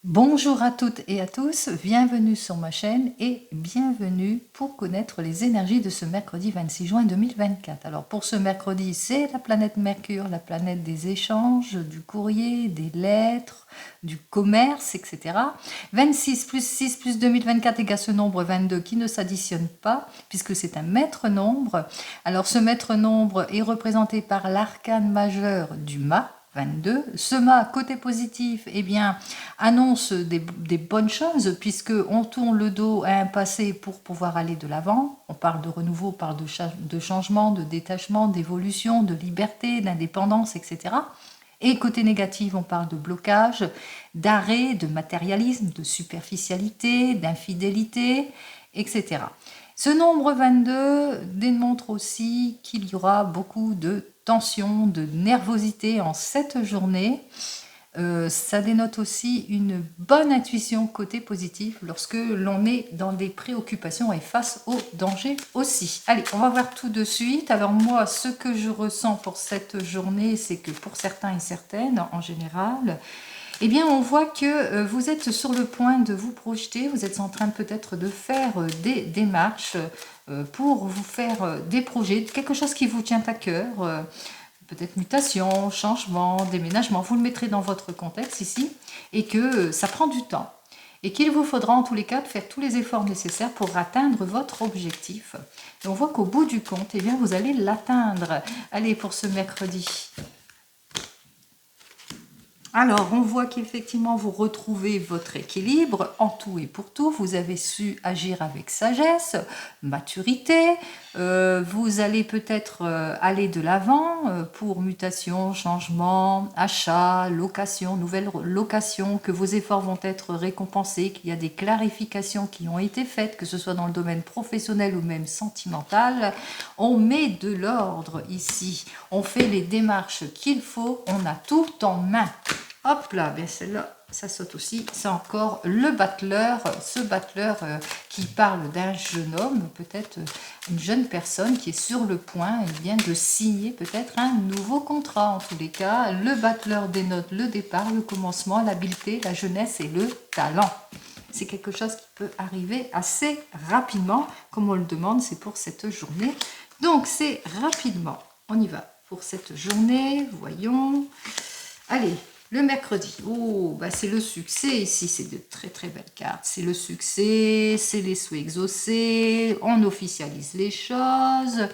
Bonjour à toutes et à tous, bienvenue sur ma chaîne et bienvenue pour connaître les énergies de ce mercredi 26 juin 2024. Alors pour ce mercredi, c'est la planète Mercure, la planète des échanges, du courrier, des lettres, du commerce, etc. 26 plus 6 plus 2024 égale ce nombre 22 qui ne s'additionne pas puisque c'est un maître nombre. Alors ce maître nombre est représenté par l'arcane majeur du mât, 22. Ce mât, côté positif, eh bien, annonce des bonnes choses puisque on tourne le dos à un passé pour pouvoir aller de l'avant. On parle de renouveau, on parle de changement, de détachement, d'évolution, de liberté, d'indépendance, etc. Et côté négatif, on parle de blocage, d'arrêt, de matérialisme, de superficialité, d'infidélité, etc. Ce nombre 22 démontre aussi qu'il y aura beaucoup de tension, de nervosité en cette journée. Ça dénote aussi une bonne intuition côté positif lorsque l'on est dans des préoccupations et face au danger aussi. Allez, on va voir tout de suite. Alors moi, ce que je ressens pour cette journée, c'est que pour certains et certaines, en général, eh bien, on voit que vous êtes sur le point de vous projeter, vous êtes en train peut-être de faire des démarches pour vous faire des projets, quelque chose qui vous tient à cœur, peut-être mutation, changement, déménagement, vous le mettrez dans votre contexte ici, et que ça prend du temps, et qu'il vous faudra en tous les cas de faire tous les efforts nécessaires pour atteindre votre objectif. Et on voit qu'au bout du compte, eh bien, vous allez l'atteindre. Allez, pour ce mercredi. Alors, on voit qu'effectivement, vous retrouvez votre équilibre en tout et pour tout. Vous avez su agir avec sagesse, maturité. Vous allez peut-être aller de l'avant pour mutation, changement, achat, location, nouvelle location, que vos efforts vont être récompensés, qu'il y a des clarifications qui ont été faites, que ce soit dans le domaine professionnel ou même sentimental. On met de l'ordre ici. On fait les démarches qu'il faut. On a tout en main. Hop là, bien celle-là, ça saute aussi. C'est encore le battleur, ce battleur qui parle d'un jeune homme, peut-être une jeune personne qui est sur le point bien, de signer peut-être un nouveau contrat. En tous les cas, le battleur dénote le départ, le commencement, l'habileté, la jeunesse et le talent. C'est quelque chose qui peut arriver assez rapidement, comme on le demande, c'est pour cette journée. Donc c'est rapidement, on y va pour cette journée, voyons. Allez, le mercredi, oh, bah c'est le succès ici, c'est de très très belles cartes. C'est le succès, c'est les souhaits exaucés, on officialise les choses,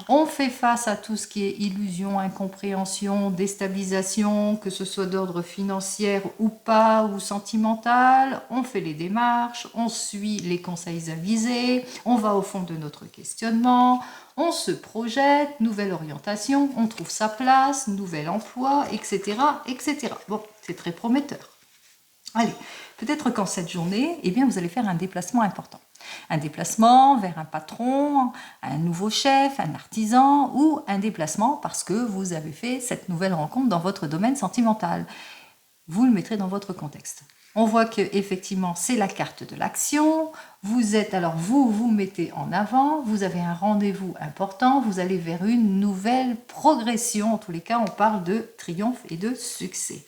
on fait face à tout ce qui est illusion, incompréhension, déstabilisation, que ce soit d'ordre financier ou pas, ou sentimental, on fait les démarches, on suit les conseils avisés, on va au fond de notre questionnement, on se projette, nouvelle orientation, on trouve sa place, nouvel emploi, etc. etc. Bon, c'est très prometteur. Allez, peut-être qu'en cette journée, eh bien, vous allez faire un déplacement important. Un déplacement vers un patron, un nouveau chef, un artisan, ou un déplacement parce que vous avez fait cette nouvelle rencontre dans votre domaine sentimental. Vous le mettrez dans votre contexte. On voit que effectivement c'est la carte de l'action. Vous êtes alors vous mettez en avant. Vous avez un rendez-vous important. Vous allez vers une nouvelle progression. En tous les cas, on parle de triomphe et de succès.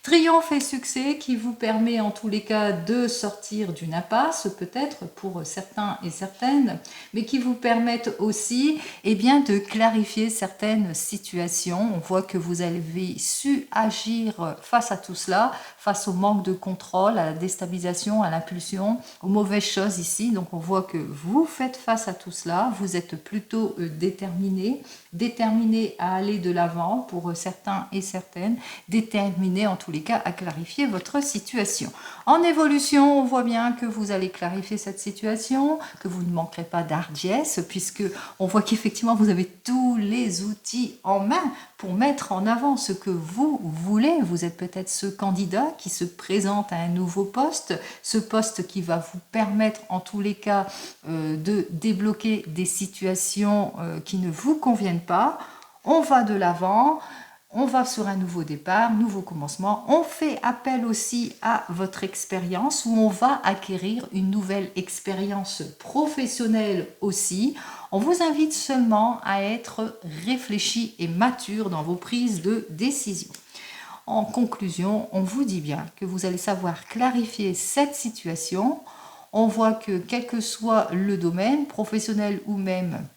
Triomphe et succès qui vous permet en tous les cas de sortir d'une impasse, peut-être pour certains et certaines, mais qui vous permettent aussi bien, de clarifier certaines situations. On voit que vous avez su agir face à tout cela, face au manque de contrôle, à la déstabilisation, à l'impulsion, aux mauvaises choses ici. Donc on voit que vous faites face à tout cela, vous êtes plutôt déterminé à aller de l'avant pour certains et certaines, déterminé en tous les cas à clarifier votre situation. En évolution, on voit bien que vous allez clarifier cette situation, que vous ne manquerez pas d'hardiesse, puisque on voit qu'effectivement vous avez tous les outils en main pour mettre en avant ce que vous voulez. Vous êtes peut-être ce candidat qui se présente à un nouveau poste, ce poste qui va vous permettre en tous les cas de débloquer des situations qui ne vous conviennent pas. On va de l'avant. On va sur un nouveau départ, nouveau commencement. On fait appel aussi à votre expérience où on va acquérir une nouvelle expérience professionnelle aussi. On vous invite seulement à être réfléchi et mature dans vos prises de décision. En conclusion, on vous dit bien que vous allez savoir clarifier cette situation. On voit que quel que soit le domaine, professionnel ou même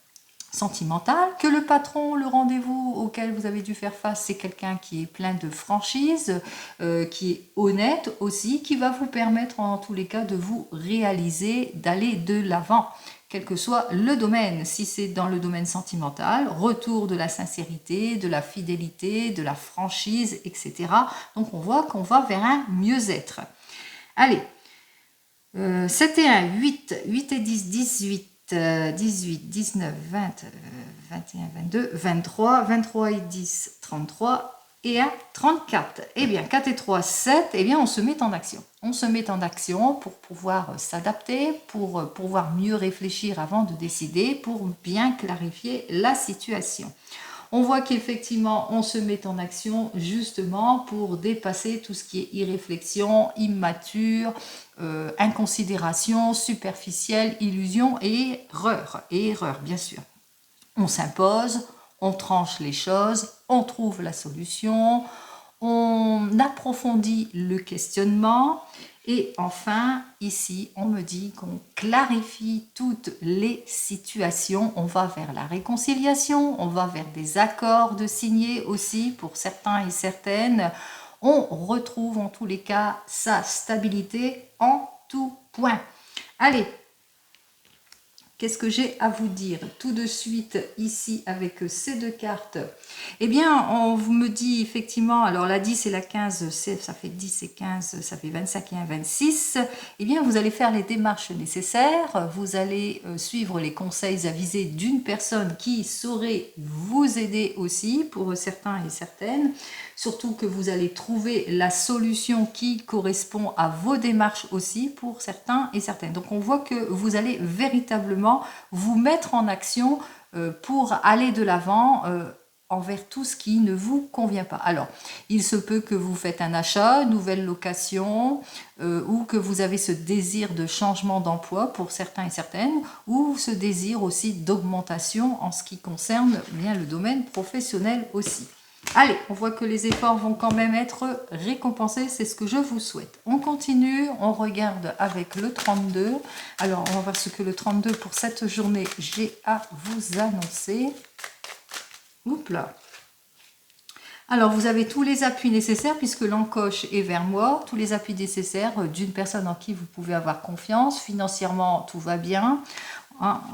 sentimental, que le patron, le rendez-vous auquel vous avez dû faire face, c'est quelqu'un qui est plein de franchise, qui est honnête aussi, qui va vous permettre en tous les cas de vous réaliser, d'aller de l'avant, quel que soit le domaine. Si c'est dans le domaine sentimental, retour de la sincérité, de la fidélité, de la franchise, etc. Donc on voit qu'on va vers un mieux-être. Allez, 7 et 1, 8, 8 et 10, 18. 18, 19, 20, 21, 22, 23, 23 et 10, 33 et 1, 34. Eh bien, 4 et 3, 7, eh bien, on se met en action. On se met en action pour pouvoir s'adapter, pour pouvoir mieux réfléchir avant de décider, pour bien clarifier la situation. On voit qu'effectivement, on se met en action justement pour dépasser tout ce qui est irréflexion, immature, inconsidération, superficielle, illusion et erreur. Et erreur, bien sûr. On s'impose, on tranche les choses, on trouve la solution, on approfondit le questionnement. Et enfin, ici, on me dit qu'on clarifie toutes les situations. On va vers la réconciliation, on va vers des accords de signer aussi pour certains et certaines. On retrouve en tous les cas sa stabilité en tout point. Allez, qu'est-ce que j'ai à vous dire tout de suite ici avec ces deux cartes? Eh bien, on vous me dit effectivement, alors la 10 et la 15, ça fait 10 et 15, ça fait 25 et 1, 26. Eh bien, vous allez faire les démarches nécessaires, vous allez suivre les conseils avisés d'une personne qui saurait vous aider aussi pour certains et certaines. Surtout que vous allez trouver la solution qui correspond à vos démarches aussi pour certains et certaines. Donc on voit que vous allez véritablement vous mettre en action pour aller de l'avant envers tout ce qui ne vous convient pas. Alors, il se peut que vous faites un achat, une nouvelle location, ou que vous avez ce désir de changement d'emploi pour certains et certaines, ou ce désir aussi d'augmentation en ce qui concerne bien le domaine professionnel aussi. Allez, on voit que les efforts vont quand même être récompensés, c'est ce que je vous souhaite. On continue, on regarde avec le 32. Alors, on va voir ce que le 32 pour cette journée, j'ai à vous annoncer. Oups là. Alors, vous avez tous les appuis nécessaires puisque l'encoche est vers moi, tous les appuis nécessaires d'une personne en qui vous pouvez avoir confiance. Financièrement, tout va bien.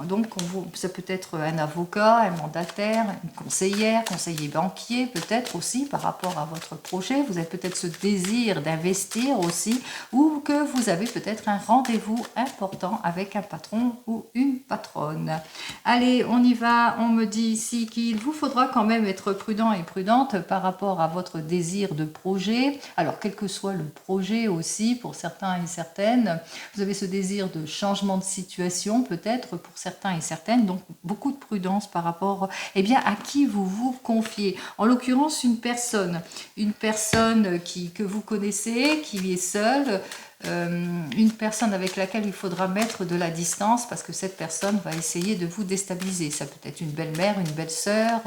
Donc, ça peut être un avocat, un mandataire, une conseillère, conseiller banquier, peut-être aussi par rapport à votre projet. Vous avez peut-être ce désir d'investir aussi, ou que vous avez peut-être un rendez-vous important avec un patron ou une patronne. Allez, on y va. On me dit ici qu'il vous faudra quand même être prudent et prudente par rapport à votre désir de projet. Alors, quel que soit le projet aussi, pour certains et certaines, vous avez ce désir de changement de situation, peut-être, pour certains et certaines, donc beaucoup de prudence par rapport à qui vous vous confiez. En l'occurrence, une personne que vous connaissez, qui est seule, une personne avec laquelle il faudra mettre de la distance parce que cette personne va essayer de vous déstabiliser. Ça peut être une belle-mère, une belle-sœur,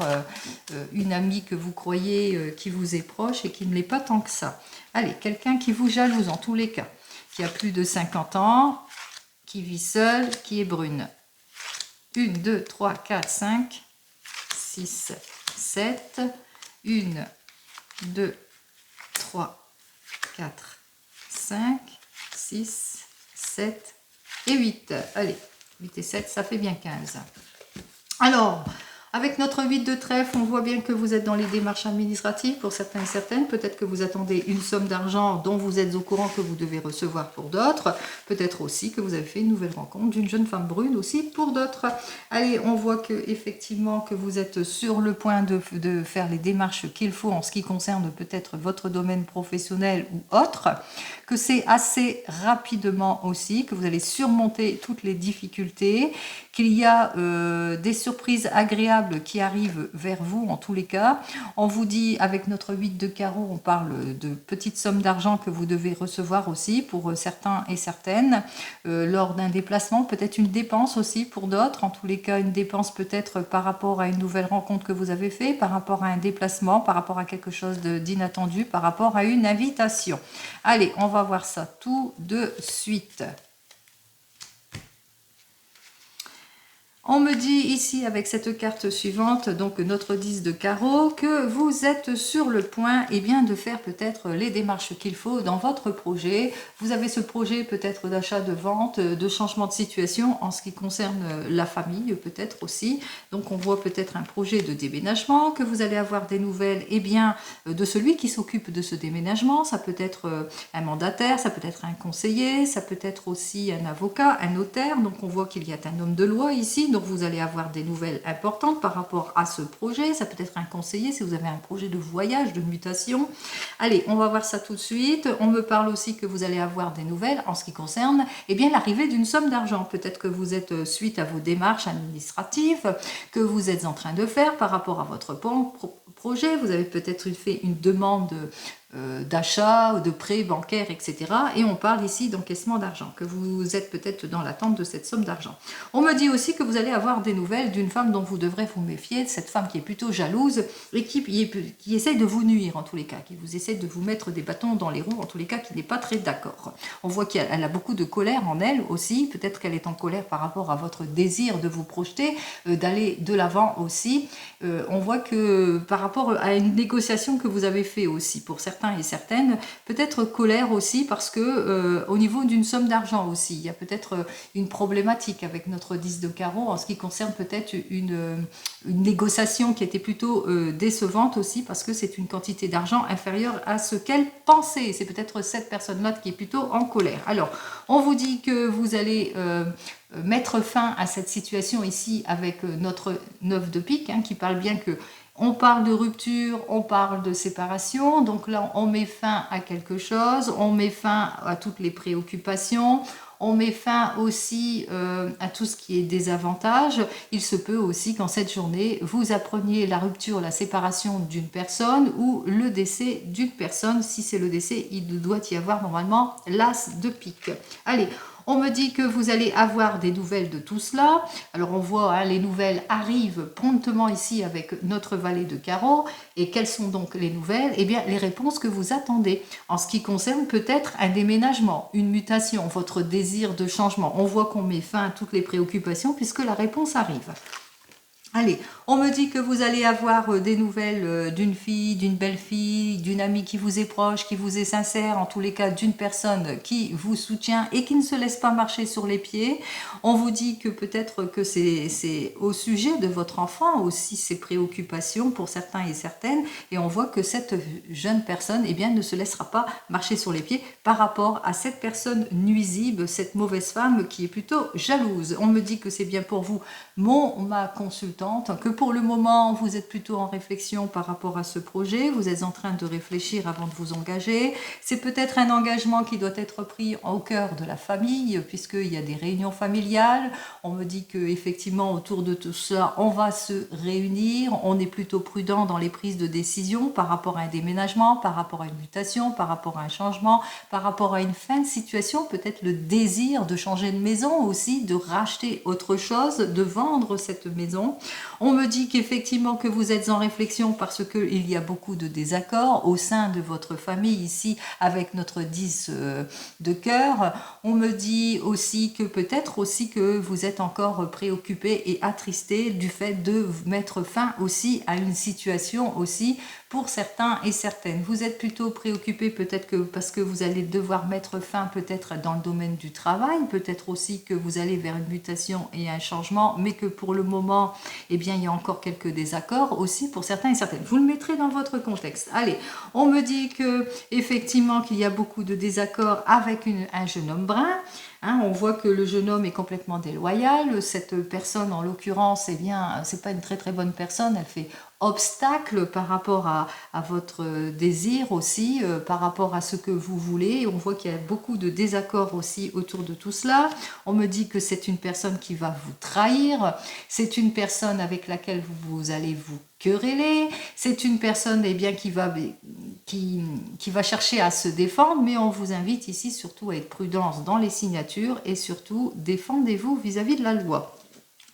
une amie que vous croyez qui vous est proche et qui ne l'est pas tant que ça. Allez, quelqu'un qui vous jalouse en tous les cas, qui a plus de 50 ans, qui vit seule, qui est brune. 1, 2, 3, 4, 5, 6, 7. 1, 2, 3, 4, 5, 6, 7 et 8. Allez, 8 et 7, ça fait bien 15. Alors, avec notre 8 de trèfle, on voit bien que vous êtes dans les démarches administratives pour certains et certaines. Peut-être que vous attendez une somme d'argent dont vous êtes au courant que vous devez recevoir pour d'autres. Peut-être aussi que vous avez fait une nouvelle rencontre d'une jeune femme brune aussi pour d'autres. Allez, on voit que effectivement que vous êtes sur le point de faire les démarches qu'il faut en ce qui concerne peut-être votre domaine professionnel ou autre. Que c'est assez rapidement aussi, que vous allez surmonter toutes les difficultés, qu'il y a des surprises agréables agréable qui arrive vers vous en tous les cas. On vous dit, avec notre 8 de carreau, on parle de petites sommes d'argent que vous devez recevoir aussi pour certains et certaines lors d'un déplacement, peut-être une dépense aussi pour d'autres, en tous les cas une dépense peut-être par rapport à une nouvelle rencontre que vous avez fait, par rapport à un déplacement, par rapport à quelque chose d'inattendu, par rapport à une invitation. Allez, on va voir ça tout de suite. On me dit ici avec cette carte suivante, donc notre 10 de carreau, que vous êtes sur le point de faire peut-être les démarches qu'il faut dans votre projet. Vous avez ce projet peut-être d'achat, de vente, de changement de situation en ce qui concerne la famille peut-être aussi. Donc on voit peut-être un projet de déménagement, que vous allez avoir des nouvelles de celui qui s'occupe de ce déménagement. Ça peut être un mandataire, ça peut être un conseiller, ça peut être aussi un avocat, un notaire. Donc on voit qu'il y a un homme de loi ici. Donc vous allez avoir des nouvelles importantes par rapport à ce projet. Ça peut être un conseiller si vous avez un projet de voyage, de mutation. Allez, on va voir ça tout de suite. On me parle aussi que vous allez avoir des nouvelles en ce qui concerne l'arrivée d'une somme d'argent. Peut-être que vous êtes suite à vos démarches administratives que vous êtes en train de faire par rapport à votre projet. Vous avez peut-être fait une demande d'achat, de prêt bancaire, etc. Et on parle ici d'encaissement d'argent, que vous êtes peut-être dans l'attente de cette somme d'argent. On me dit aussi que vous allez avoir des nouvelles d'une femme dont vous devrez vous méfier, cette femme qui est plutôt jalouse et qui essaye de vous nuire en tous les cas, qui vous essaie de vous mettre des bâtons dans les roues en tous les cas, qui n'est pas très d'accord. On voit qu'elle a beaucoup de colère en elle aussi, peut-être qu'elle est en colère par rapport à votre désir de vous projeter, d'aller de l'avant aussi. On voit que par rapport à une négociation que vous avez fait aussi, pour certains et certaines, peut-être colère aussi parce que au niveau d'une somme d'argent aussi, il y a peut-être une problématique avec notre 10 de carreau en ce qui concerne peut-être une négociation qui était plutôt décevante aussi parce que c'est une quantité d'argent inférieure à ce qu'elle pensait. C'est peut-être cette personne-là qui est plutôt en colère. Alors, on vous dit que vous allez mettre fin à cette situation ici avec notre 9 de pique, qui parle bien que on parle de rupture, on parle de séparation, donc là on met fin à quelque chose, on met fin à toutes les préoccupations, on met fin aussi à tout ce qui est désavantage. Il se peut aussi qu'en cette journée, vous appreniez la rupture, la séparation d'une personne ou le décès d'une personne. Si c'est le décès, il doit y avoir normalement l'as de pique. Allez, on me dit que vous allez avoir des nouvelles de tout cela. Alors on voit, les nouvelles arrivent promptement ici avec notre valet de carreau. Et quelles sont donc les nouvelles? Eh bien, les réponses que vous attendez. En ce qui concerne peut-être un déménagement, une mutation, votre désir de changement. On voit qu'on met fin à toutes les préoccupations puisque la réponse arrive. Allez, on me dit que vous allez avoir des nouvelles d'une fille, d'une belle-fille, d'une amie qui vous est proche, qui vous est sincère, en tous les cas d'une personne qui vous soutient et qui ne se laisse pas marcher sur les pieds. On vous dit que peut-être que c'est au sujet de votre enfant aussi ses préoccupations pour certains et certaines, et on voit que cette jeune personne ne se laissera pas marcher sur les pieds par rapport à cette personne nuisible, cette mauvaise femme qui est plutôt jalouse. On me dit que c'est bien pour vous, ma consultante, que pour le moment vous êtes plutôt en réflexion par rapport à ce projet, vous êtes en train de réfléchir avant de vous engager. C'est peut-être un engagement qui doit être pris au cœur de la famille puisqu'il y a des réunions familiales. On me dit que effectivement autour de tout ça on va se réunir, on est plutôt prudent dans les prises de décision par rapport à un déménagement, par rapport à une mutation, par rapport à un changement, par rapport à une fin de situation, peut-être le désir de changer de maison aussi, de racheter autre chose, de vendre cette maison. On me dit qu'effectivement que vous êtes en réflexion parce qu'il y a beaucoup de désaccords au sein de votre famille ici avec notre 10 de cœur. On me dit aussi que peut-être aussi que vous êtes encore préoccupé et attristé du fait de mettre fin aussi à une situation aussi pour certains et certaines. Vous êtes plutôt préoccupé peut-être que parce que vous allez devoir mettre fin peut-être dans le domaine du travail, peut-être aussi que vous allez vers une mutation et un changement, mais que pour le moment, il y a encore quelques désaccords aussi pour certains et certaines. Vous le mettrez dans votre contexte. Allez, on me dit que effectivement qu'il y a beaucoup de désaccords avec un jeune homme brun. Hein, on voit que le jeune homme est complètement déloyal. Cette personne, en l'occurrence, eh bien, c'est pas une très très bonne personne. Elle fait obstacle par rapport à votre désir aussi, par rapport à ce que vous voulez. On voit qu'il y a beaucoup de désaccords aussi autour de tout cela. On me dit que c'est une personne qui va vous trahir. C'est une personne avec laquelle vous allez vous quereller. C'est une personne eh bien, qui va chercher à se défendre, mais on vous invite ici surtout à être prudence dans les signatures et surtout défendez-vous vis-à-vis de la loi.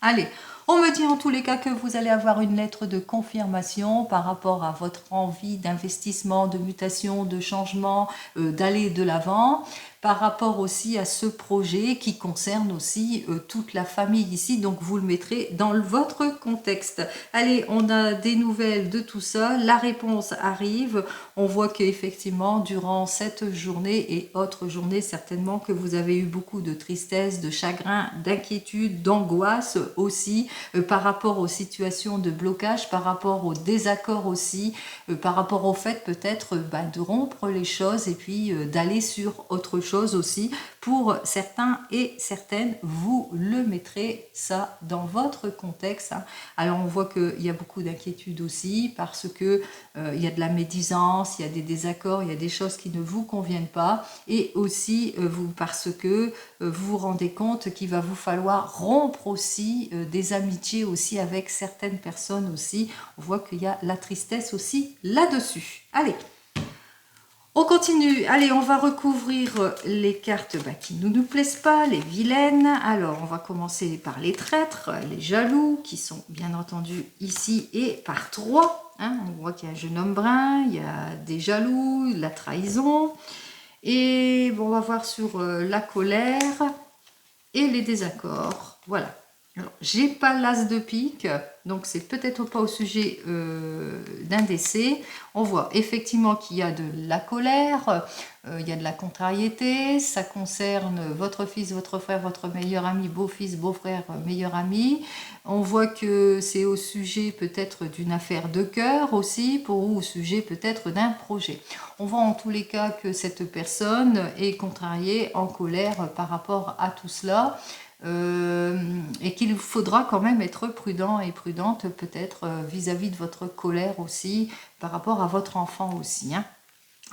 Allez, on me dit en tous les cas que vous allez avoir une lettre de confirmation par rapport à votre envie d'investissement, de mutation, de changement, d'aller de l'avant, par rapport aussi à ce projet qui concerne aussi toute la famille ici, donc vous le mettrez dans votre contexte. Allez, on a des nouvelles de tout ça, la réponse arrive, on voit qu'effectivement durant cette journée et autres journées certainement que vous avez eu beaucoup de tristesse, de chagrin, d'inquiétude, d'angoisse aussi, par rapport aux situations de blocage, par rapport aux désaccords aussi, par rapport au fait peut-être de rompre les choses et puis d'aller sur autre chose aussi. Pour certains et certaines, vous le mettrez ça dans votre contexte. Alors on voit qu'il y a beaucoup d'inquiétude aussi parce que il y a de la médisance, il y a des désaccords, il y a des choses qui ne vous conviennent pas et aussi parce que vous vous rendez compte qu'il va vous falloir rompre aussi des amitiés aussi avec certaines personnes aussi. On voit qu'il y a la tristesse aussi là-dessus. Allez, on continue. Allez, on va recouvrir les cartes qui ne nous plaisent pas, les vilaines. Alors, on va commencer par les traîtres, les jaloux, qui sont bien entendu ici et par 3. Hein. On voit qu'il y a un jeune homme brun, il y a des jaloux, la trahison. Et bon, on va voir sur la colère et les désaccords. Voilà. Alors, j'ai pas l'as de pique, donc c'est peut-être pas au sujet d'un décès. On voit effectivement qu'il y a de la colère, il y a de la contrariété, ça concerne votre fils, votre frère, votre meilleur ami, beau-fils, beau-frère, meilleur ami. On voit que c'est au sujet peut-être d'une affaire de cœur aussi, ou au sujet peut-être d'un projet. On voit en tous les cas que cette personne est contrariée, en colère par rapport à tout cela. Et qu'il faudra quand même être prudent et prudente peut-être vis-à-vis de votre colère aussi, par rapport à votre enfant aussi. Hein.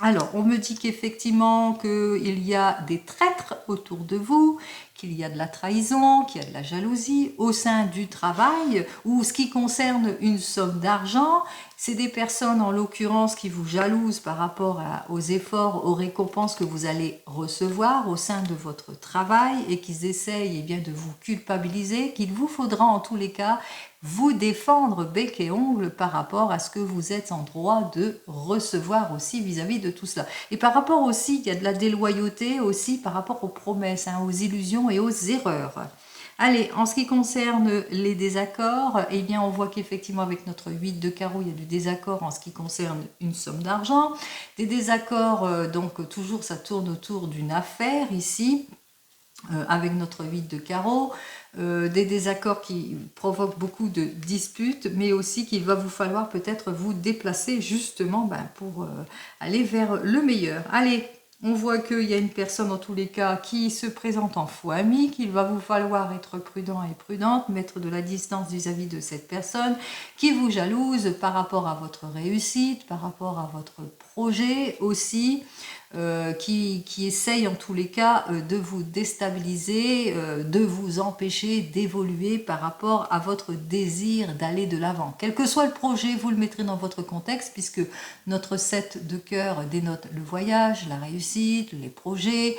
Alors, on me dit qu'effectivement qu'il y a des traîtres autour de vous, qu'il y a de la trahison, qu'il y a de la jalousie au sein du travail, ou ce qui concerne une somme d'argent, c'est des personnes en l'occurrence qui vous jalousent par rapport aux efforts, aux récompenses que vous allez recevoir au sein de votre travail et qu'ils essayent bien, de vous culpabiliser, qu'il vous faudra en tous les cas vous défendre bec et ongle par rapport à ce que vous êtes en droit de recevoir aussi vis-à-vis de tout cela. Et par rapport aussi, il y a de la déloyauté aussi par rapport aux promesses, aux illusions et aux erreurs. Allez, en ce qui concerne les désaccords, eh bien, on voit qu'effectivement, avec notre 8 de carreau, il y a du désaccord en ce qui concerne une somme d'argent. Des désaccords, donc toujours, ça tourne autour d'une affaire ici, avec notre 8 de carreau. Des désaccords qui provoquent beaucoup de disputes, mais aussi qu'il va vous falloir peut-être vous déplacer justement pour aller vers le meilleur. Allez, on voit qu'il y a une personne en tous les cas qui se présente en faux ami, qu'il va vous falloir être prudent et prudente, mettre de la distance vis-à-vis de cette personne qui vous jalouse par rapport à votre réussite, par rapport à votre projet aussi, qui essaye en tous les cas de vous déstabiliser, de vous empêcher d'évoluer par rapport à votre désir d'aller de l'avant. Quel que soit le projet, vous le mettrez dans votre contexte puisque notre 7 de cœur dénote le voyage, la réussite, les projets,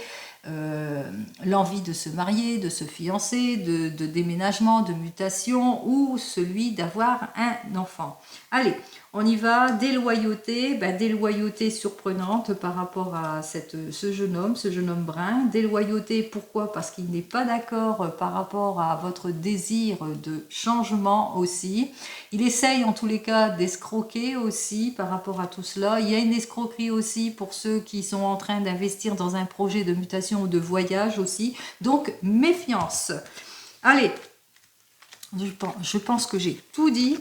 l'envie de se marier, de se fiancer, de déménagement, de mutation ou celui d'avoir un enfant. Allez, on y va, déloyauté, déloyauté surprenante par rapport à ce jeune homme brun. Déloyauté, pourquoi? Parce qu'il n'est pas d'accord par rapport à votre désir de changement aussi. Il essaye en tous les cas d'escroquer aussi par rapport à tout cela. Il y a une escroquerie aussi pour ceux qui sont en train d'investir dans un projet de mutation ou de voyage aussi. Donc, méfiance. Allez, je pense que j'ai tout dit.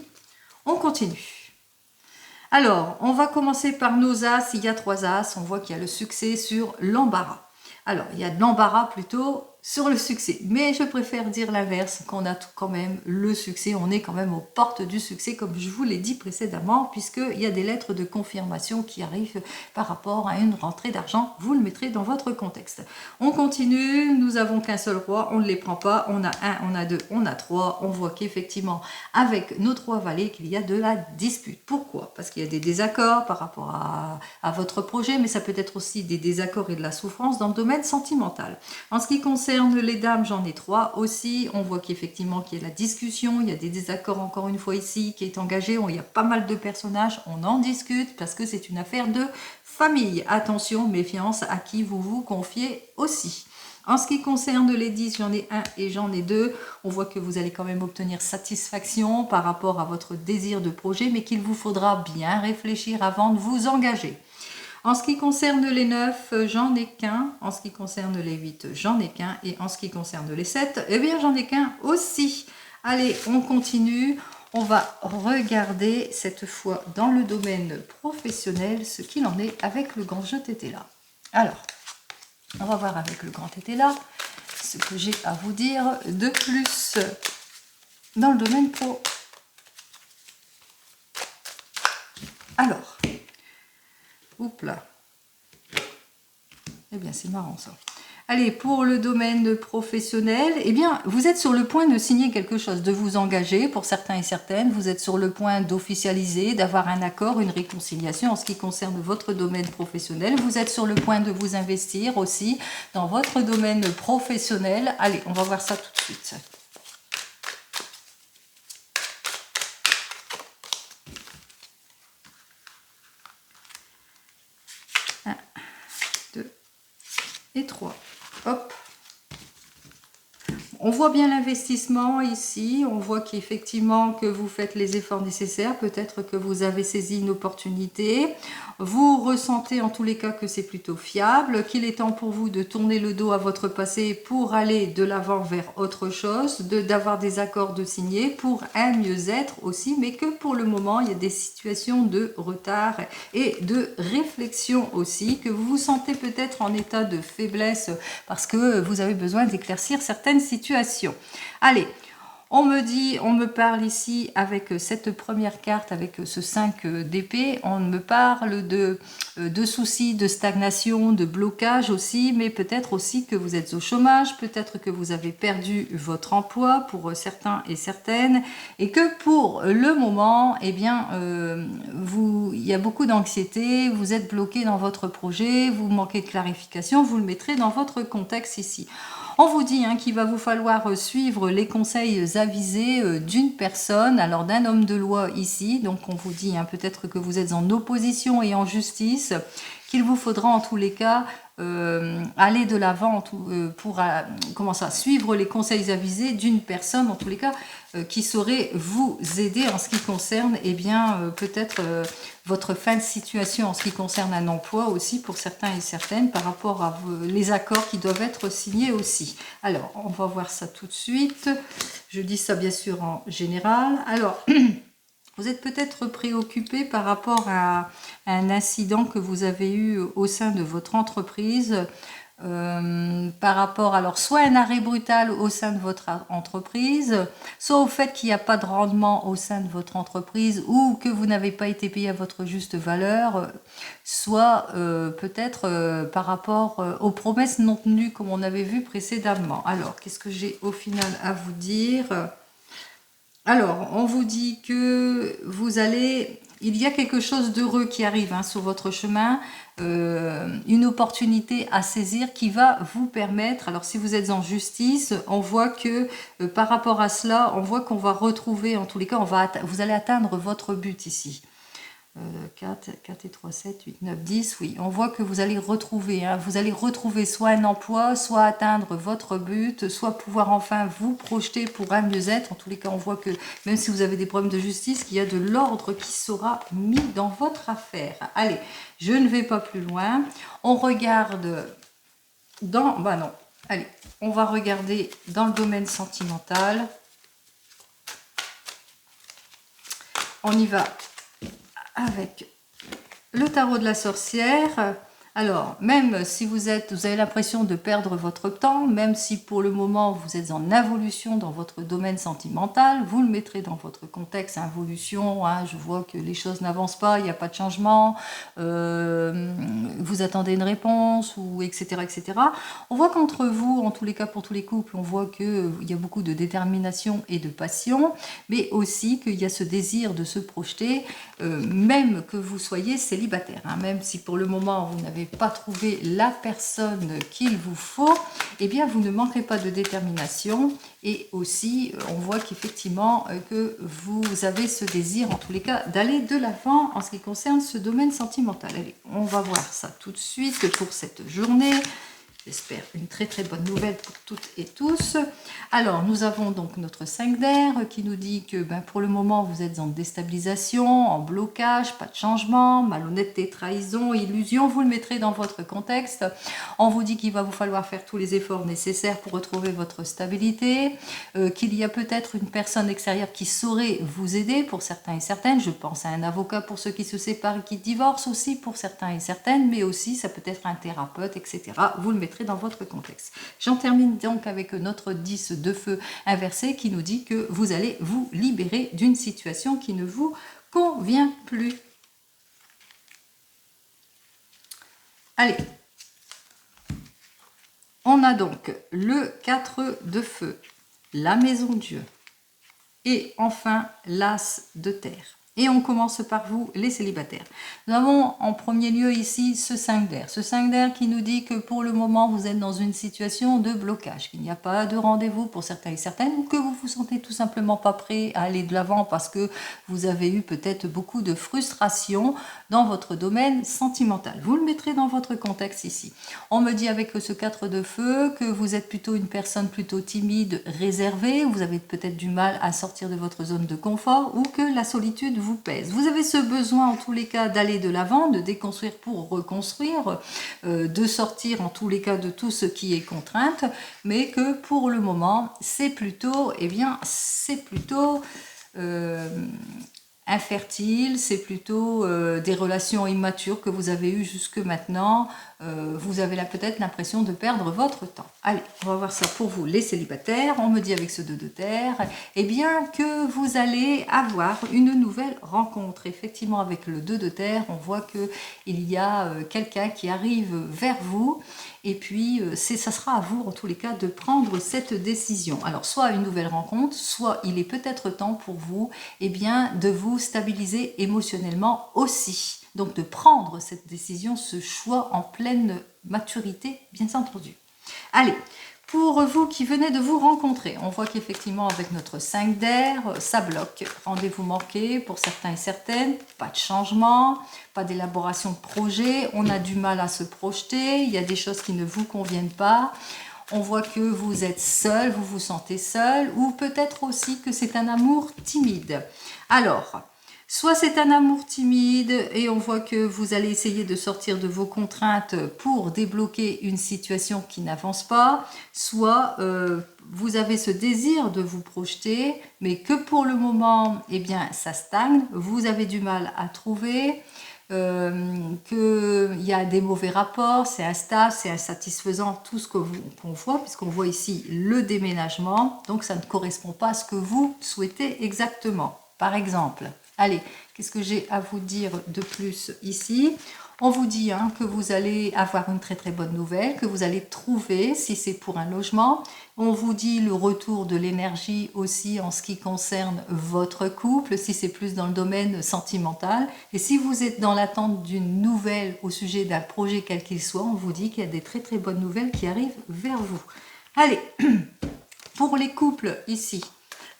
On continue. Alors, on va commencer par nos as. Il y a 3 as. On voit qu'il y a le succès sur l'embarras. Alors, il y a de l'embarras plutôt sur le succès. Mais je préfère dire l'inverse, qu'on a quand même le succès, on est quand même aux portes du succès, comme je vous l'ai dit précédemment, puisqu'il y a des lettres de confirmation qui arrivent par rapport à une rentrée d'argent. Vous le mettrez dans votre contexte. On continue, nous avons qu'un seul roi, on ne les prend pas, on a un, on a deux, on a trois. On voit qu'effectivement, avec nos trois valets, qu'il y a de la dispute. Pourquoi? Parce qu'il y a des désaccords par rapport à votre projet, mais ça peut être aussi des désaccords et de la souffrance dans le domaine sentimental. En ce qui concerne les dames, j'en ai trois aussi. On voit qu'effectivement qu'il y a la discussion, il y a des désaccords encore une fois ici qui est engagé. Il y a pas mal de personnages, on en discute parce que c'est une affaire de famille. Attention, méfiance à qui vous vous confiez aussi. En ce qui concerne les 10, j'en ai un et j'en ai deux. On voit que vous allez quand même obtenir satisfaction par rapport à votre désir de projet, mais qu'il vous faudra bien réfléchir avant de vous engager. En ce qui concerne les 9, j'en ai qu'un. En ce qui concerne les 8, j'en ai qu'un. Et en ce qui concerne les 7, eh bien, j'en ai qu'un aussi. Allez, on continue. On va regarder cette fois dans le domaine professionnel ce qu'il en est avec le grand jeu tété là. Alors, on va voir avec le grand tété là ce que j'ai à vous dire de plus dans le domaine pro. Alors, oups là. Eh bien, c'est marrant ça. Allez, pour le domaine professionnel, eh bien, vous êtes sur le point de signer quelque chose, de vous engager pour certains et certaines. Vous êtes sur le point d'officialiser, d'avoir un accord, une réconciliation en ce qui concerne votre domaine professionnel. Vous êtes sur le point de vous investir aussi dans votre domaine professionnel. Allez, on va voir ça tout de suite. Un, deux et trois. Hop. On voit bien l'investissement ici, on voit qu'effectivement que vous faites les efforts nécessaires, peut-être que vous avez saisi une opportunité, vous ressentez en tous les cas que c'est plutôt fiable, qu'il est temps pour vous de tourner le dos à votre passé pour aller de l'avant vers autre chose, d'avoir des accords de signer pour un mieux-être aussi, mais que pour le moment il y a des situations de retard et de réflexion aussi, que vous vous sentez peut-être en état de faiblesse parce que vous avez besoin d'éclaircir certaines situations. Allez, on me parle ici avec cette première carte, avec ce 5 d'épée, on me parle de soucis, de stagnation, de blocage aussi, mais peut-être aussi que vous êtes au chômage, peut-être que vous avez perdu votre emploi pour certains et certaines, et que pour le moment, eh bien, il y a beaucoup d'anxiété, vous êtes bloqué dans votre projet, vous manquez de clarification, vous le mettrez dans votre contexte ici. On vous dit qu'il va vous falloir suivre les conseils avisés d'une personne, alors d'un homme de loi ici, donc on vous dit peut-être que vous êtes en opposition et en justice, qu'il vous faudra en tous les cas aller de l'avant pour suivre les conseils avisés d'une personne, en tous les cas, qui saurait vous aider en ce qui concerne peut-être votre fin de situation, en ce qui concerne un emploi aussi pour certains et certaines par rapport à les accords qui doivent être signés aussi. Alors, on va voir ça tout de suite. Je dis ça bien sûr en général. Alors, vous êtes peut-être préoccupé par rapport à un incident que vous avez eu au sein de votre entreprise, par rapport, alors soit un arrêt brutal au sein de votre entreprise, soit au fait qu'il n'y a pas de rendement au sein de votre entreprise ou que vous n'avez pas été payé à votre juste valeur, soit peut-être par rapport aux promesses non tenues comme on avait vu précédemment. Alors, qu'est-ce que j'ai au final à vous dire ? Alors, on vous dit que il y a quelque chose d'heureux qui arrive sur votre chemin, une opportunité à saisir qui va vous permettre, alors si vous êtes en justice, on voit que par rapport à cela, on voit qu'on va retrouver, en tous les cas, vous allez atteindre votre but ici. 4 et 3, 7, 8, 9, 10, oui, on voit que vous allez retrouver soit un emploi, soit atteindre votre but, soit pouvoir enfin vous projeter pour un mieux-être. En tous les cas, on voit que même si vous avez des problèmes de justice, qu'il y a de l'ordre qui sera mis dans votre affaire. Allez, je ne vais pas plus loin. On regarde allez, on va regarder dans le domaine sentimental. On y va avec le tarot de la sorcière. Alors, même si vous avez l'impression de perdre votre temps, même si pour le moment vous êtes en involution dans votre domaine sentimental, vous le mettrez dans votre contexte involution, hein, je vois que les choses n'avancent pas, il n'y a pas de changement, vous attendez une réponse, ou etc., etc. On voit qu'entre vous, en tous les cas pour tous les couples, on voit qu'il y a beaucoup de détermination et de passion, mais aussi qu'il y a ce désir de se projeter, même que vous soyez célibataire, hein, même si pour le moment vous n'avez pas trouvé la personne qu'il vous faut, eh bien vous ne manquerez pas de détermination, et aussi on voit qu'effectivement que vous avez ce désir en tous les cas d'aller de l'avant en ce qui concerne ce domaine sentimental. Allez, on va voir ça tout de suite pour cette journée. J'espère une très très bonne nouvelle pour toutes et tous. Alors, nous avons donc notre 5 d'air qui nous dit que pour le moment, vous êtes en déstabilisation, en blocage, pas de changement, malhonnêteté, trahison, illusion. Vous le mettrez dans votre contexte. On vous dit qu'il va vous falloir faire tous les efforts nécessaires pour retrouver votre stabilité, qu'il y a peut-être une personne extérieure qui saurait vous aider pour certains et certaines. Je pense à un avocat pour ceux qui se séparent et qui divorcent aussi pour certains et certaines, mais aussi ça peut être un thérapeute, etc. Vous le mettrez dans votre contexte. J'en termine donc avec notre 10 de feu inversé qui nous dit que vous allez vous libérer d'une situation qui ne vous convient plus. Allez, on a donc le 4 de feu, la maison Dieu, et enfin l'as de terre. Et on commence par vous, les célibataires. Nous avons en premier lieu ici ce 5 d'air. Ce 5 d'air qui nous dit que pour le moment, vous êtes dans une situation de blocage, qu'il n'y a pas de rendez-vous pour certains et certaines, ou que vous vous sentez tout simplement pas prêt à aller de l'avant parce que vous avez eu peut-être beaucoup de frustration dans votre domaine sentimental. Vous le mettrez dans votre contexte ici. On me dit avec ce 4 de feu que vous êtes plutôt une personne plutôt timide, réservée, vous avez peut-être du mal à sortir de votre zone de confort, ou que la solitude vous pèse. Vous avez ce besoin en tous les cas d'aller de l'avant, de déconstruire pour reconstruire, de sortir en tous les cas de tout ce qui est contrainte, mais que pour le moment c'est plutôt, infertile, c'est plutôt des relations immatures que vous avez eues jusque maintenant. Vous avez là peut-être l'impression de perdre votre temps. Allez, on va voir ça pour vous, les célibataires. On me dit avec ce 2 de terre, eh bien que vous allez avoir une nouvelle rencontre. Effectivement, avec le 2 de terre, on voit qu'il y a quelqu'un qui arrive vers vous. Et puis, ça sera à vous, en tous les cas, de prendre cette décision. Alors, soit une nouvelle rencontre, soit il est peut-être temps pour vous, eh bien, de vous stabiliser émotionnellement aussi. Donc, de prendre cette décision, ce choix en pleine maturité, bien entendu. Allez, pour vous qui venez de vous rencontrer, on voit qu'effectivement, avec notre 5 d'air, ça bloque. Rendez-vous manqué pour certains et certaines, pas de changement, pas d'élaboration de projet, on a du mal à se projeter, il y a des choses qui ne vous conviennent pas. On voit que vous êtes seul, vous vous sentez seul, ou peut-être aussi que c'est un amour timide. Alors, soit c'est un amour timide et on voit que vous allez essayer de sortir de vos contraintes pour débloquer une situation qui n'avance pas, soit vous avez ce désir de vous projeter, mais que pour le moment, eh bien, ça stagne, vous avez du mal à trouver, qu'il y a des mauvais rapports, c'est instable, c'est insatisfaisant, tout ce qu'on voit, puisqu'on voit ici le déménagement, donc ça ne correspond pas à ce que vous souhaitez exactement. Par exemple, allez, qu'est-ce que j'ai à vous dire de plus ici? On vous dit que vous allez avoir une très très bonne nouvelle, que vous allez trouver, si c'est pour un logement. On vous dit le retour de l'énergie aussi en ce qui concerne votre couple, si c'est plus dans le domaine sentimental. Et si vous êtes dans l'attente d'une nouvelle au sujet d'un projet quel qu'il soit, on vous dit qu'il y a des très très bonnes nouvelles qui arrivent vers vous. Allez, pour les couples ici.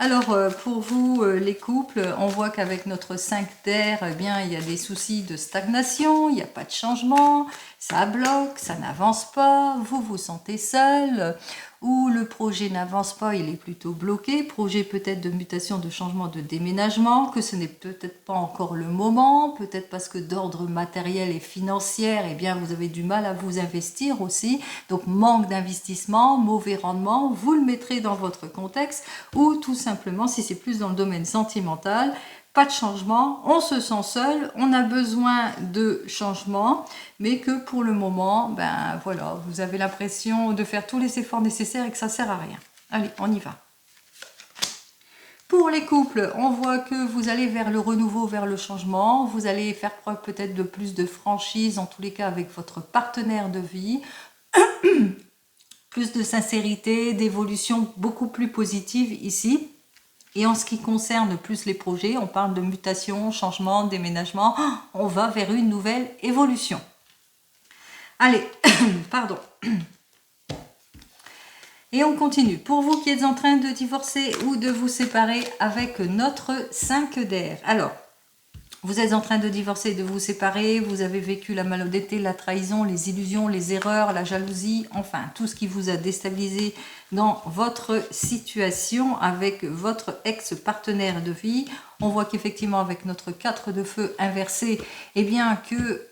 Alors, pour vous, les couples, on voit qu'avec notre 5 d'air, eh bien, il y a des soucis de stagnation, il n'y a pas de changement, ça bloque, ça n'avance pas, vous vous sentez seul, ou le projet n'avance pas, il est plutôt bloqué, projet peut-être de mutation, de changement, de déménagement, que ce n'est peut-être pas encore le moment, peut-être parce que d'ordre matériel et financier, eh bien, vous avez du mal à vous investir aussi, donc manque d'investissement, mauvais rendement, vous le mettrez dans votre contexte, ou tout simplement, si c'est plus dans le domaine sentimental, pas de changement, on se sent seul, on a besoin de changement, mais que pour le moment, ben voilà, vous avez l'impression de faire tous les efforts nécessaires et que ça sert à rien. Allez, on y va. Pour les couples, on voit que vous allez vers le renouveau, vers le changement. Vous allez faire preuve peut-être de plus de franchise, en tous les cas avec votre partenaire de vie. Plus de sincérité, d'évolution beaucoup plus positive ici. Et en ce qui concerne plus les projets, on parle de mutation, changement, déménagement. On va vers une nouvelle évolution. Allez, pardon. Et on continue. Pour vous qui êtes en train de divorcer ou de vous séparer avec notre 5 d'air. Alors, vous êtes en train de divorcer, de vous séparer, vous avez vécu la malhonnêteté, la trahison, les illusions, les erreurs, la jalousie, enfin, tout ce qui vous a déstabilisé dans votre situation avec votre ex-partenaire de vie. On voit qu'effectivement, avec notre 4 de feu inversé, eh bien que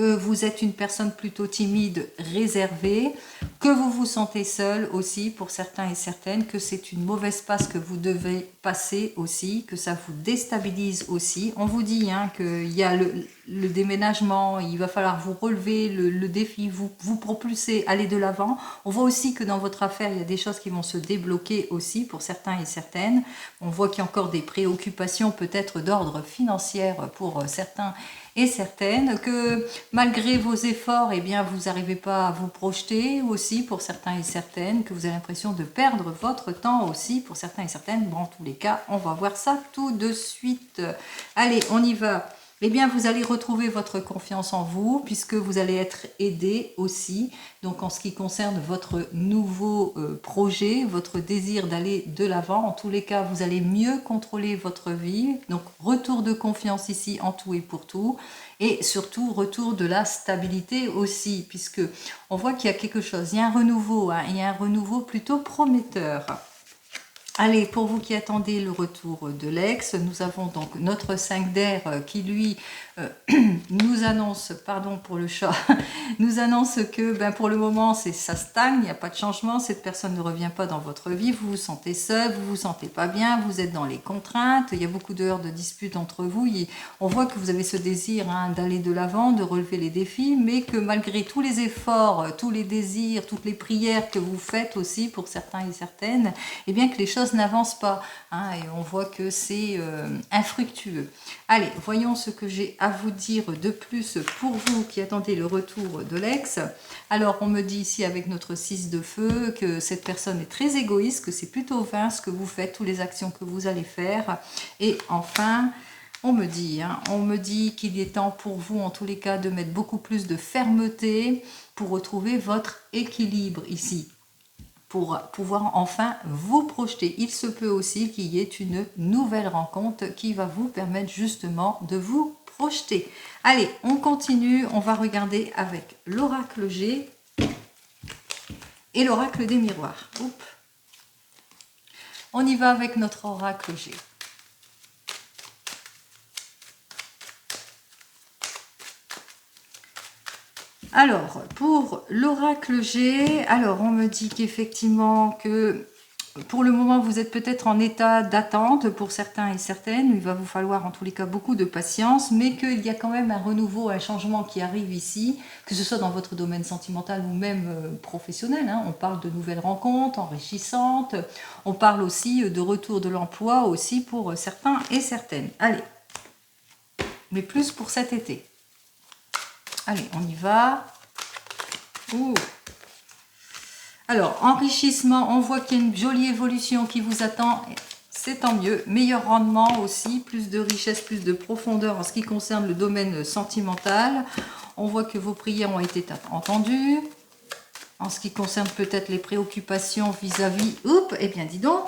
vous êtes une personne plutôt timide, réservée, que vous vous sentez seul aussi pour certains et certaines, que c'est une mauvaise passe que vous devez passer aussi, que ça vous déstabilise aussi. On vous dit qu'il y a le déménagement, il va falloir vous relever, le défi, vous propulser, aller de l'avant. On voit aussi que dans votre affaire, il y a des choses qui vont se débloquer aussi pour certains et certaines. On voit qu'il y a encore des préoccupations peut-être d'ordre financier pour certains et certaines, que malgré vos efforts, eh bien, vous n'arrivez pas à vous projeter aussi pour certains et certaines, que vous avez l'impression de perdre votre temps aussi pour certains et certaines. Bon, en tous les cas, on va voir ça tout de suite. Allez, on y va. Eh bien, vous allez retrouver votre confiance en vous puisque vous allez être aidé aussi. Donc, en ce qui concerne votre nouveau projet, votre désir d'aller de l'avant, en tous les cas, vous allez mieux contrôler votre vie. Donc, retour de confiance ici en tout et pour tout. Et surtout, retour de la stabilité aussi, puisque on voit qu'il y a quelque chose. Il y a un renouveau, il y a un renouveau plutôt prometteur. Allez, pour vous qui attendez le retour de l'ex, nous avons donc notre 5 d'air qui lui nous annonce, pardon pour le chat, nous annonce que pour le moment ça stagne, il n'y a pas de changement, cette personne ne revient pas dans votre vie, vous vous sentez seul, vous vous sentez pas bien, vous êtes dans les contraintes, il y a beaucoup d'heures de dispute entre vous, on voit que vous avez ce désir d'aller de l'avant, de relever les défis, mais que malgré tous les efforts, tous les désirs, toutes les prières que vous faites aussi pour certains et certaines, eh bien que les choses n'avancent pas, et on voit que c'est infructueux. Allez, voyons ce que j'ai à vous dire de plus pour vous qui attendez le retour de l'ex. Alors, on me dit ici avec notre 6 de feu que cette personne est très égoïste, que c'est plutôt vain ce que vous faites, toutes les actions que vous allez faire. Et enfin, on me dit qu'il est temps pour vous, en tous les cas, de mettre beaucoup plus de fermeté pour retrouver votre équilibre ici, pour pouvoir enfin vous projeter. Il se peut aussi qu'il y ait une nouvelle rencontre qui va vous permettre justement de vous projeter. Allez, on continue, on va regarder avec l'oracle G et l'oracle des miroirs. Oups. On y va avec notre oracle G. Alors, pour l'oracle G, alors on me dit qu'effectivement que pour le moment vous êtes peut-être en état d'attente pour certains et certaines, il va vous falloir en tous les cas beaucoup de patience, mais qu'il y a quand même un renouveau, un changement qui arrive ici, que ce soit dans votre domaine sentimental ou même professionnel, on parle de nouvelles rencontres enrichissantes, on parle aussi de retour de l'emploi aussi pour certains et certaines. Allez, mais plus pour cet été. Allez, on y va. Ouh. Alors, enrichissement, on voit qu'il y a une jolie évolution qui vous attend. C'est tant mieux. Meilleur rendement aussi, plus de richesse, plus de profondeur en ce qui concerne le domaine sentimental. On voit que vos prières ont été entendues. En ce qui concerne peut-être les préoccupations vis-à-vis... Oups, eh bien, dis donc.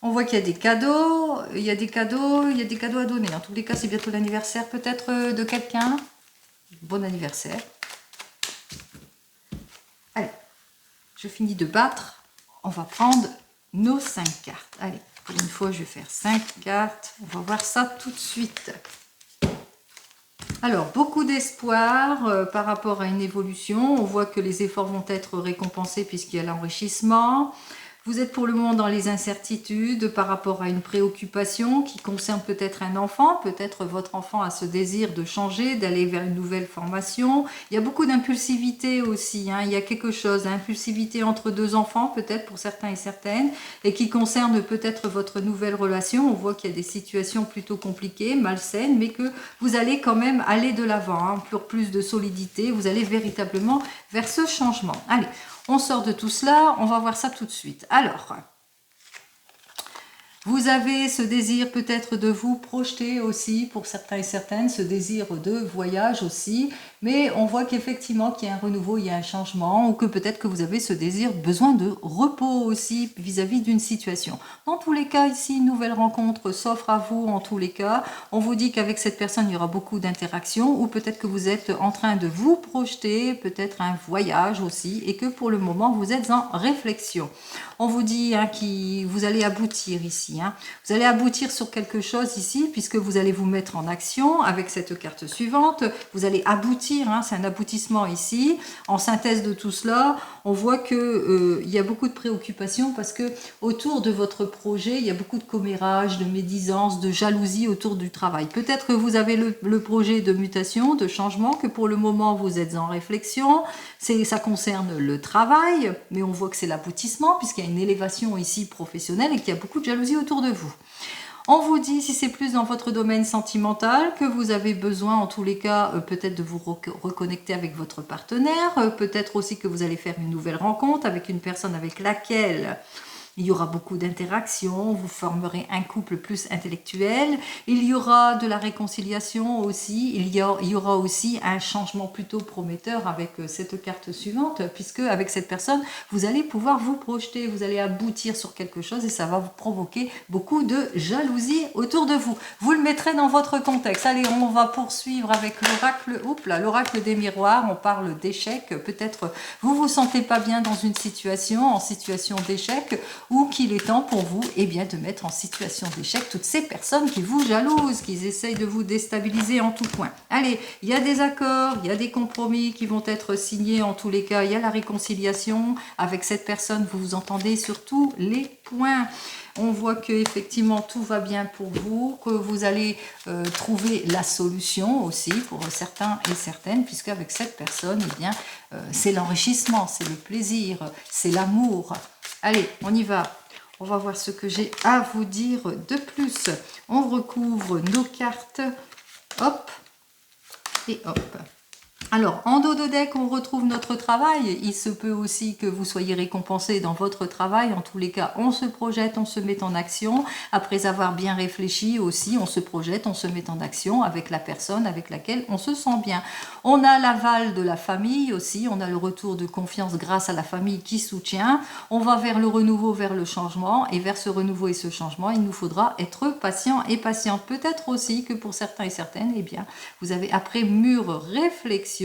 On voit qu'il y a des cadeaux. Il y a des cadeaux à donner. En tous les cas, c'est bientôt l'anniversaire peut-être de quelqu'un. Bon anniversaire. Allez, je finis de battre. On va prendre nos 5 cartes. Allez, pour une fois, je vais faire 5 cartes. On va voir ça tout de suite. Alors, beaucoup d'espoir par rapport à une évolution. On voit que les efforts vont être récompensés puisqu'il y a l'enrichissement. Vous êtes pour le moment dans les incertitudes par rapport à une préoccupation qui concerne peut-être un enfant, peut-être votre enfant a ce désir de changer, d'aller vers une nouvelle formation. Il y a beaucoup d'impulsivité aussi, hein. Il y a quelque chose, d'impulsivité entre deux enfants, peut-être pour certains et certaines, et qui concerne peut-être votre nouvelle relation. On voit qu'il y a des situations plutôt compliquées, malsaines, mais que vous allez quand même aller de l'avant, hein, pour plus de solidité. Vous allez véritablement vers ce changement. Allez, on sort de tout cela, on va voir ça tout de suite. Alors, vous avez ce désir peut-être de vous projeter aussi, pour certains et certaines, ce désir de voyage aussi, mais on voit qu'effectivement qu'il y a un renouveau, il y a un changement, ou que peut-être que vous avez ce désir, besoin de repos aussi vis-à-vis d'une situation. Dans tous les cas, ici, une nouvelle rencontre s'offre à vous en tous les cas. On vous dit qu'avec cette personne, il y aura beaucoup d'interactions, ou peut-être que vous êtes en train de vous projeter, peut-être un voyage aussi, et que pour le moment, vous êtes en réflexion. On vous dit hein, que vous allez aboutir ici. Hein. Vous allez aboutir sur quelque chose ici, puisque vous allez vous mettre en action avec cette carte suivante. Vous allez aboutir, hein, c'est un aboutissement ici. En synthèse de tout cela, on voit que il y a beaucoup de préoccupations parce que autour de votre projet, il y a beaucoup de commérage, de médisance, de jalousie autour du travail. Peut-être que vous avez le projet de mutation, de changement, que pour le moment vous êtes en réflexion. Ça concerne le travail, mais on voit que c'est l'aboutissement puisqu'il y a une élévation ici professionnelle et qu'il y a beaucoup de jalousie autour de vous. On vous dit, si c'est plus dans votre domaine sentimental, que vous avez besoin, en tous les cas, peut-être de vous reconnecter avec votre partenaire, peut-être aussi que vous allez faire une nouvelle rencontre avec une personne avec laquelle il y aura beaucoup d'interactions, vous formerez un couple plus intellectuel, il y aura de la réconciliation aussi, il y aura aussi un changement plutôt prometteur avec cette carte suivante, puisque avec cette personne, vous allez pouvoir vous projeter, vous allez aboutir sur quelque chose et ça va vous provoquer beaucoup de jalousie autour de vous. Vous le mettrez dans votre contexte. Allez, on va poursuivre avec l'oracle des miroirs, on parle d'échec, peut-être vous vous sentez pas bien dans une situation, en situation d'échec, ou qu'il est temps pour vous de mettre en situation d'échec toutes ces personnes qui vous jalousent, qui essayent de vous déstabiliser en tout point. Allez, il y a des accords, il y a des compromis qui vont être signés en tous les cas, il y a la réconciliation avec cette personne, vous vous entendez sur tous les points. On voit que effectivement tout va bien pour vous, que vous allez trouver la solution aussi pour certains et certaines, puisque avec cette personne, c'est l'enrichissement, c'est le plaisir, c'est l'amour. Allez, on y va. On va voir ce que j'ai à vous dire de plus. On recouvre nos cartes. Hop. Et hop. Alors, en dos de deck, on retrouve notre travail. Il se peut aussi que vous soyez récompensé dans votre travail. En tous les cas, on se projette, on se met en action. Après avoir bien réfléchi aussi, on se projette, on se met en action avec la personne avec laquelle on se sent bien. On a l'aval de la famille aussi. On a le retour de confiance grâce à la famille qui soutient. On va vers le renouveau, vers le changement. Et vers ce renouveau et ce changement, il nous faudra être patient et patiente. Peut-être aussi que pour certains et certaines, vous avez après mûre réflexion,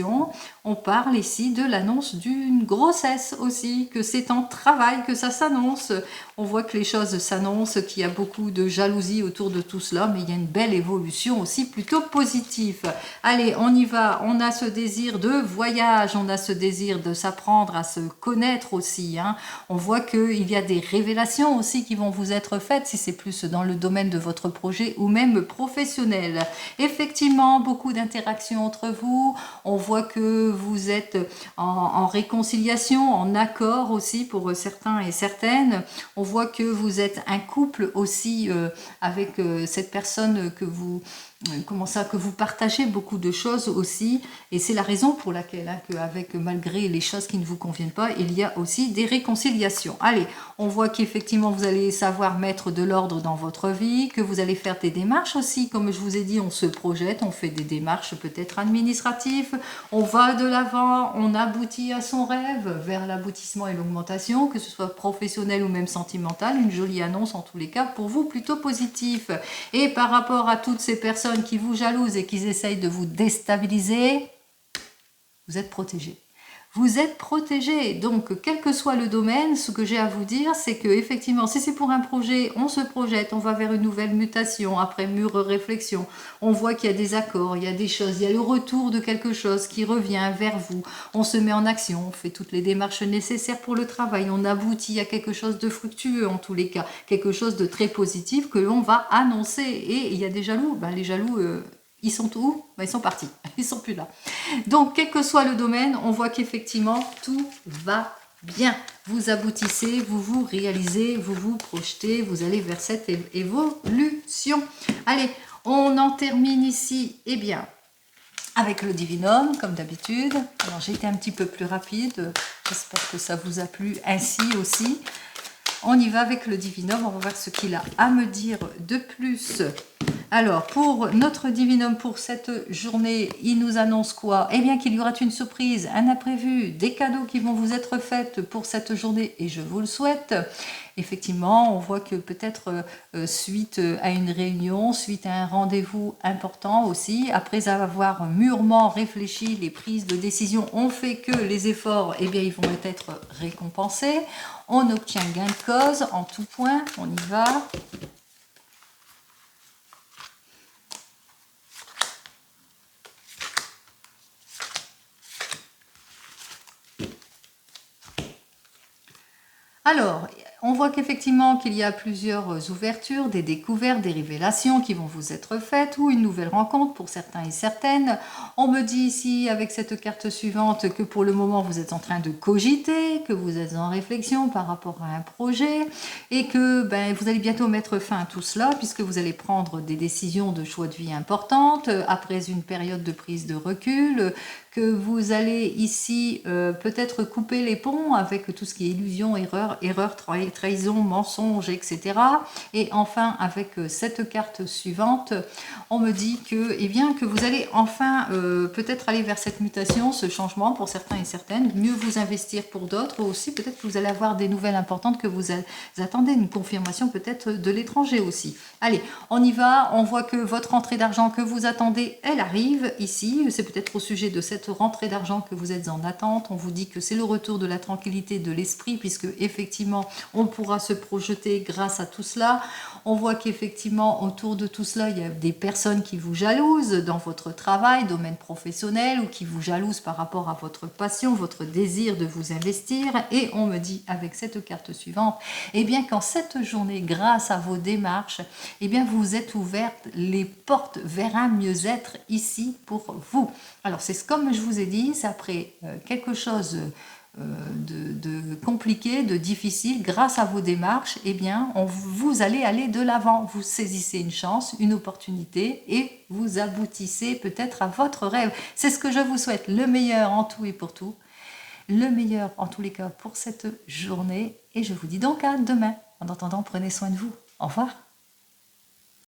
on parle ici de l'annonce d'une grossesse aussi, que c'est en travail que ça s'annonce. On voit que les choses s'annoncent, qu'il y a beaucoup de jalousie autour de tout cela, mais il y a une belle évolution aussi plutôt positive. Allez, on y va. On a ce désir de voyage, on a ce désir de s'apprendre à se connaître aussi. Hein. On voit qu'il y a des révélations aussi qui vont vous être faites, si c'est plus dans le domaine de votre projet ou même professionnel. Effectivement, beaucoup d'interactions entre vous. On voit que vous êtes en réconciliation, en accord aussi pour certains et certaines. On voit que vous êtes un couple aussi avec cette personne que vous que vous partagez beaucoup de choses aussi, et c'est la raison pour laquelle malgré les choses qui ne vous conviennent pas, il y a aussi des réconciliations. Allez, on voit qu'effectivement vous allez savoir mettre de l'ordre dans votre vie, que vous allez faire des démarches aussi, comme je vous ai dit, on se projette, on fait des démarches peut-être administratives, on va de l'avant, on aboutit à son rêve, vers l'aboutissement et l'augmentation, que ce soit professionnel ou même sentimental, une jolie annonce en tous les cas pour vous plutôt positif. Et par rapport à toutes ces personnes qui vous jalousent et qui essayent de vous déstabiliser, vous êtes protégé. Vous êtes protégé. Donc, quel que soit le domaine, ce que j'ai à vous dire, c'est que effectivement, si c'est pour un projet, on se projette, on va vers une nouvelle mutation, après mûre réflexion, on voit qu'il y a des accords, il y a des choses, il y a le retour de quelque chose qui revient vers vous, on se met en action, on fait toutes les démarches nécessaires pour le travail, on aboutit à quelque chose de fructueux en tous les cas, quelque chose de très positif que l'on va annoncer. Et il y a des jaloux, ben, les jaloux... ils sont où? Ben, ils sont partis, ils sont plus là. Donc, quel que soit le domaine, on voit qu'effectivement, tout va bien. Vous aboutissez, vous vous réalisez, vous vous projetez, vous allez vers cette évolution. Allez, on en termine ici, eh bien, avec le divinum, comme d'habitude. Alors, j'ai été un petit peu plus rapide, j'espère que ça vous a plu ainsi aussi. On y va avec le divinum, on va voir ce qu'il a à me dire de plus. Alors, pour notre divinum pour cette journée, il nous annonce quoi? Eh bien, qu'il y aura une surprise, un imprévu, des cadeaux qui vont vous être faits pour cette journée, et je vous le souhaite. Effectivement, on voit que peut-être suite à une réunion, suite à un rendez-vous important aussi, après avoir mûrement réfléchi, les prises de décision ont fait que les efforts, eh bien, ils vont être récompensés. On obtient gain de cause en tout point, on y va. Alors, on voit qu'effectivement qu'il y a plusieurs ouvertures, des découvertes, des révélations qui vont vous être faites ou une nouvelle rencontre pour certains et certaines. On me dit ici avec cette carte suivante que pour le moment vous êtes en train de cogiter, que vous êtes en réflexion par rapport à un projet et que vous allez bientôt mettre fin à tout cela puisque vous allez prendre des décisions de choix de vie importantes après une période de prise de recul, que vous allez ici peut-être couper les ponts avec tout ce qui est illusion, erreur, trahison, mensonge, etc. Et enfin, avec cette carte suivante, on me dit que, eh bien, que vous allez enfin peut-être aller vers cette mutation, ce changement pour certains et certaines, mieux vous investir pour d'autres aussi. Peut-être que vous allez avoir des nouvelles importantes que vous attendez, une confirmation peut-être de l'étranger aussi. Allez, on y va. On voit que votre rentrée d'argent que vous attendez, elle arrive ici. C'est peut-être au sujet de cette rentrée d'argent que vous êtes en attente. On vous dit que c'est le retour de la tranquillité de l'esprit puisque effectivement on pourra se projeter grâce à tout cela. On voit qu'effectivement autour de tout cela il y a des personnes qui vous jalousent dans votre travail, domaine professionnel, ou qui vous jalousent par rapport à votre passion, votre désir de vous investir. Et on me dit avec cette carte suivante, eh bien qu'en cette journée, grâce à vos démarches, eh bien vous êtes ouverte les portes vers un mieux-être ici pour vous. Alors c'est comme je vous ai dit, c'est après quelque chose de compliqué, de difficile, grâce à vos démarches, eh bien vous allez aller de l'avant. Vous saisissez une chance, une opportunité et vous aboutissez peut-être à votre rêve. C'est ce que je vous souhaite, le meilleur en tout et pour tout, le meilleur en tous les cas pour cette journée et je vous dis donc à demain. En attendant, prenez soin de vous. Au revoir.